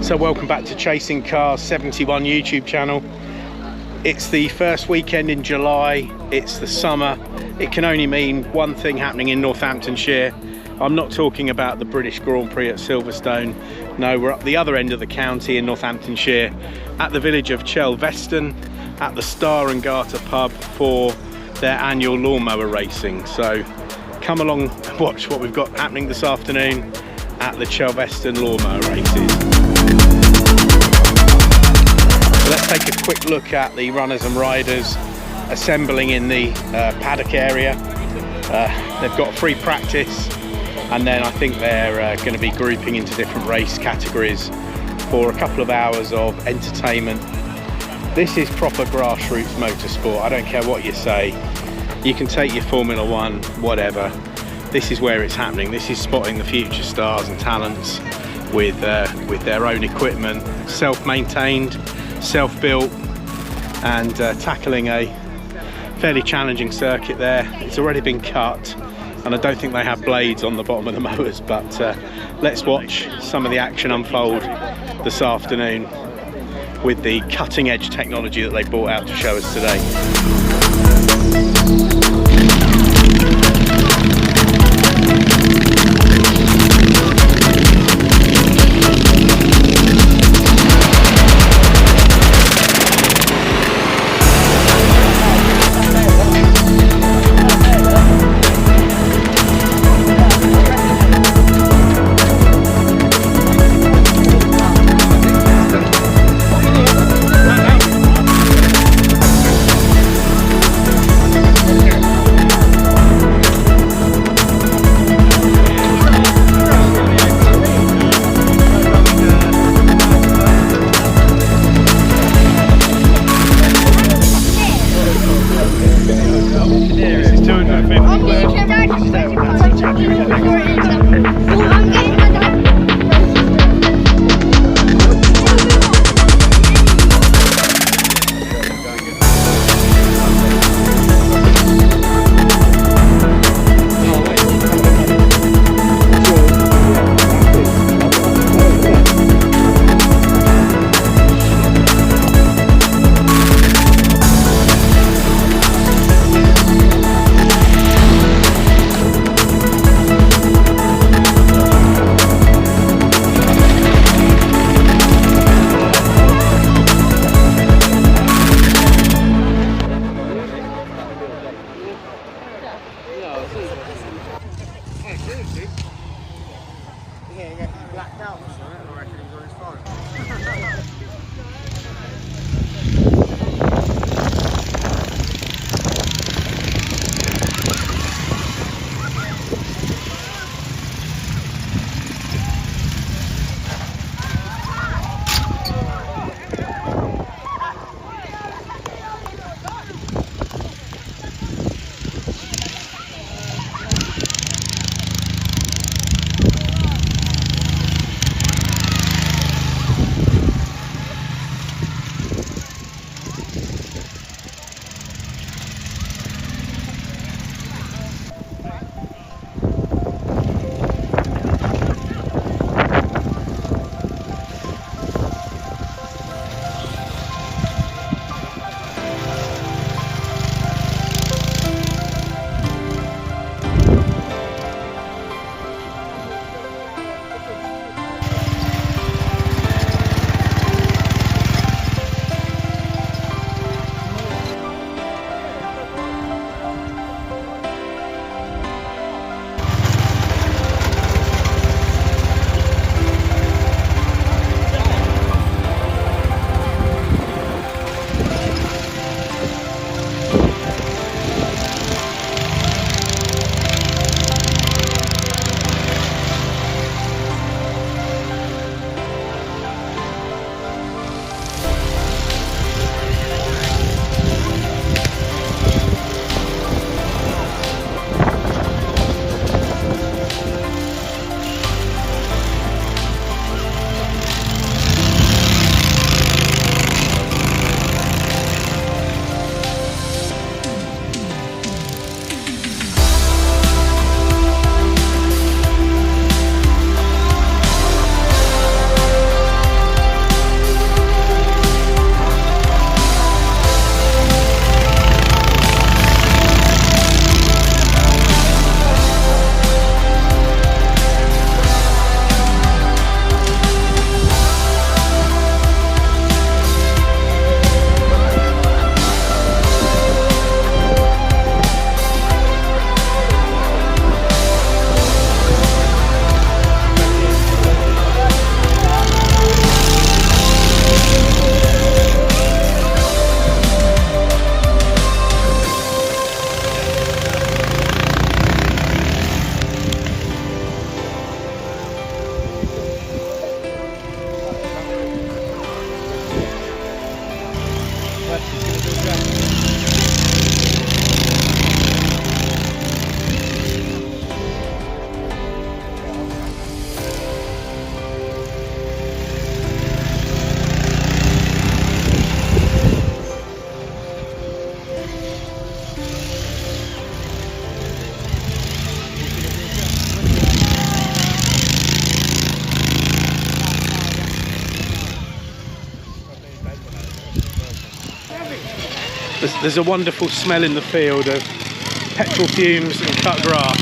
So welcome back to Chasing Cars 71 YouTube channel. It's the first weekend in July, it's the summer. It can only mean one thing happening in Northamptonshire. I'm not talking about the British Grand Prix at Silverstone. No, we're up the other end of the county in Northamptonshire at the village of Chelveston at the Star Garter Pub for their annual Lawnmower Racing. So come along and watch what we've got happening this afternoon at the Chelveston Lawnmower Races. So let's take a quick look at the runners and riders assembling in the paddock area. They've got free practice, and then I think they're going to be grouping into different race categories for a couple of hours of entertainment. This is proper grassroots motorsport. I don't care what you say. You can take your Formula One, whatever. This is where it's happening. This is spotting the future stars and talents with their own equipment, self-maintained, self-built, and tackling a fairly challenging circuit there. It's already been cut, and I don't think they have blades on the bottom of the mowers, but let's watch some of the action unfold this afternoon with the cutting edge technology that they brought out to show us today. There's a wonderful smell in the field of petrol fumes and cut grass.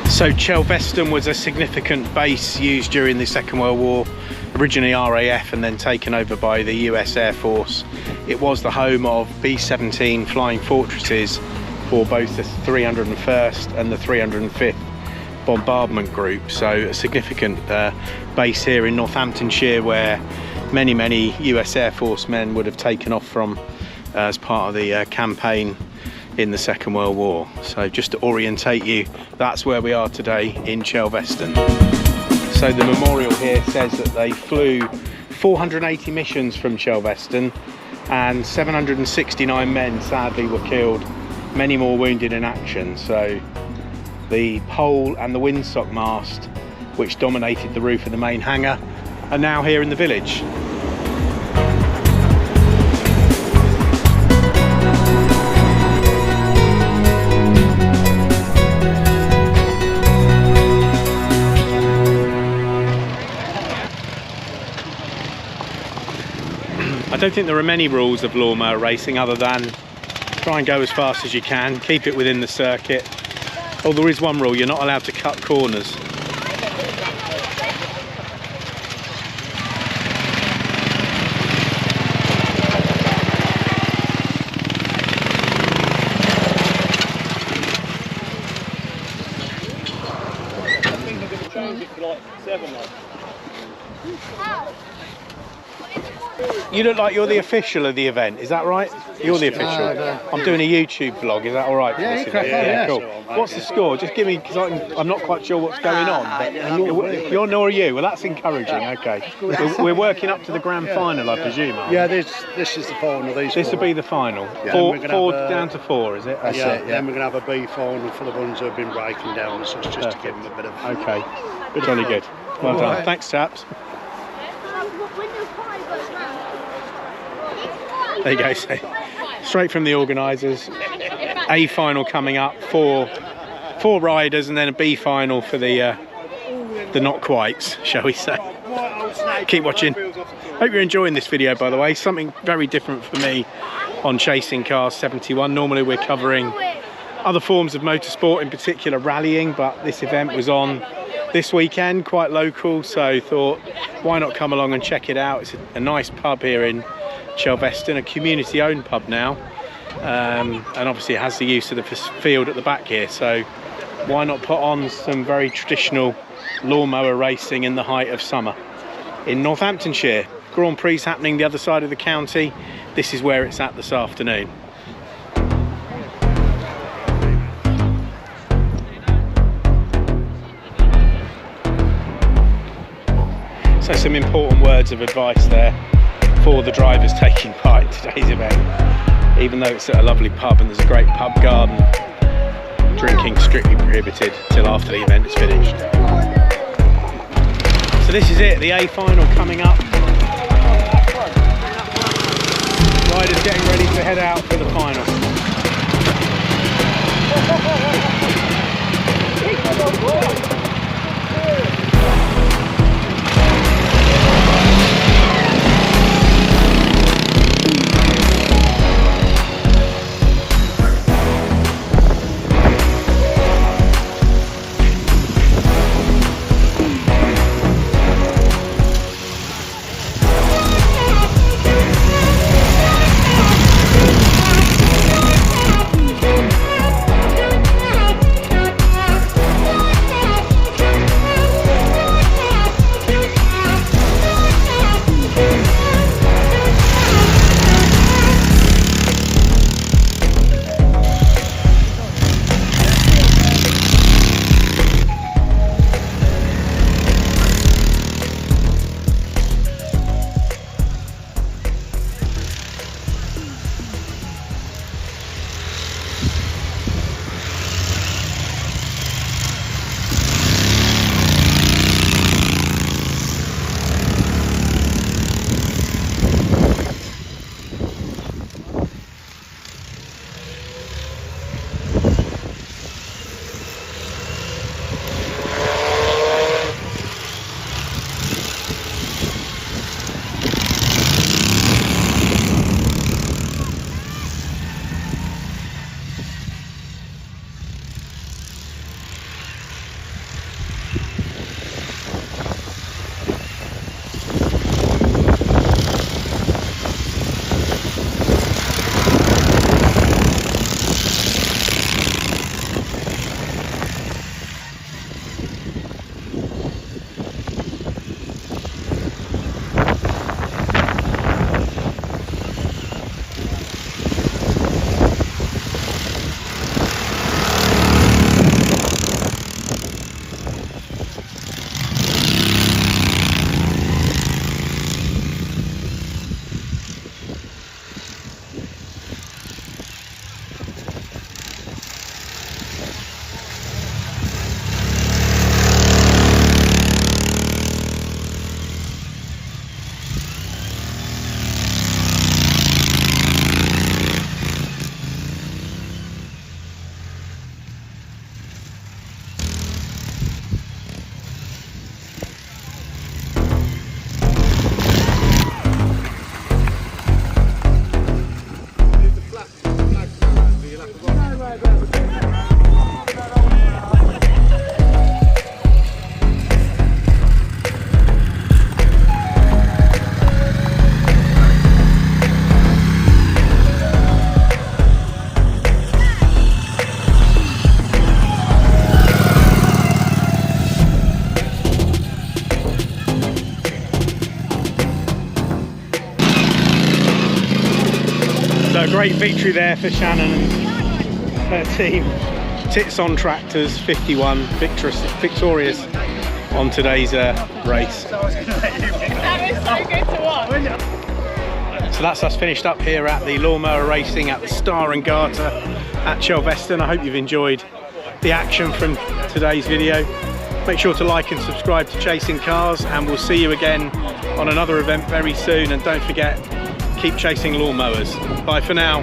So Chelveston was a significant base used during the Second World War, originally RAF and then taken over by the US Air Force. It was the home of B-17 flying fortresses for both the 301st and the 305th Bombardment Group, so a significant base here in Northamptonshire where many US Air Force men would have taken off from as part of the campaign in the Second World War. So just to orientate you, that's where we are today in Chelveston. So the memorial here says that they flew 480 missions from Chelveston and 769 men sadly were killed, many more wounded in action. So the pole and the windsock mast, which dominated the roof of the main hangar, are now here in the village. I don't think there are many rules of lawnmower racing other than try and go as fast as you can, keep it within the circuit. Oh, there is one rule, you're not allowed to cut corners. You look like you're the official of the event, is that right? You're the official. I'm doing a YouTube vlog, is that all right? Yeah, you crack on, yeah. Cool. What's the score? Just give me, because I'm not quite sure what's going on. But you're nor are you. Well, that's encouraging. Okay. We're working up to the grand final, I presume. Yeah, this is the final. This will be the final. Yeah. Four down to 4, is it? That's it. Yeah. Then we're going to have a B final for the ones who have been breaking down and such, just to give them a bit of. Okay. Jolly good. Well done. Right. Thanks, chaps. There you go, so straight from the organisers, A final coming up, four riders, and then a B final for the not quites, shall we say. Keep watching. Hope you're enjoying this video, by the way. Something very different for me on Chasing Cars 71. Normally we're covering other forms of motorsport, in particular rallying, but this event was on this weekend, quite local, so thought why not come along and check it out. It's a nice pub here in Chelveston, a community owned pub now, and obviously it has the use of the field at the back here, so why not put on some very traditional lawnmower racing in the height of summer in Northamptonshire. Grand Prix happening the other side of the county. This is where it's at this afternoon. So some important words of advice there for the drivers taking part in today's event. Even though it's at a lovely pub and there's a great pub garden, drinking strictly prohibited till after the event is finished. So this is it, the A final coming up. Riders getting ready to head out for the final. So a great victory there for Shannon and her team. Tits on Tractors 51 victorious on today's race. That was so good to watch. So that's us finished up here at the Lawnmower Racing at the Star Garter at Chelveston. I hope you've enjoyed the action from today's video. Make sure to like and subscribe to Chasing Cars, and we'll see you again on another event very soon. And don't forget, keep chasing lawnmowers. Bye for now.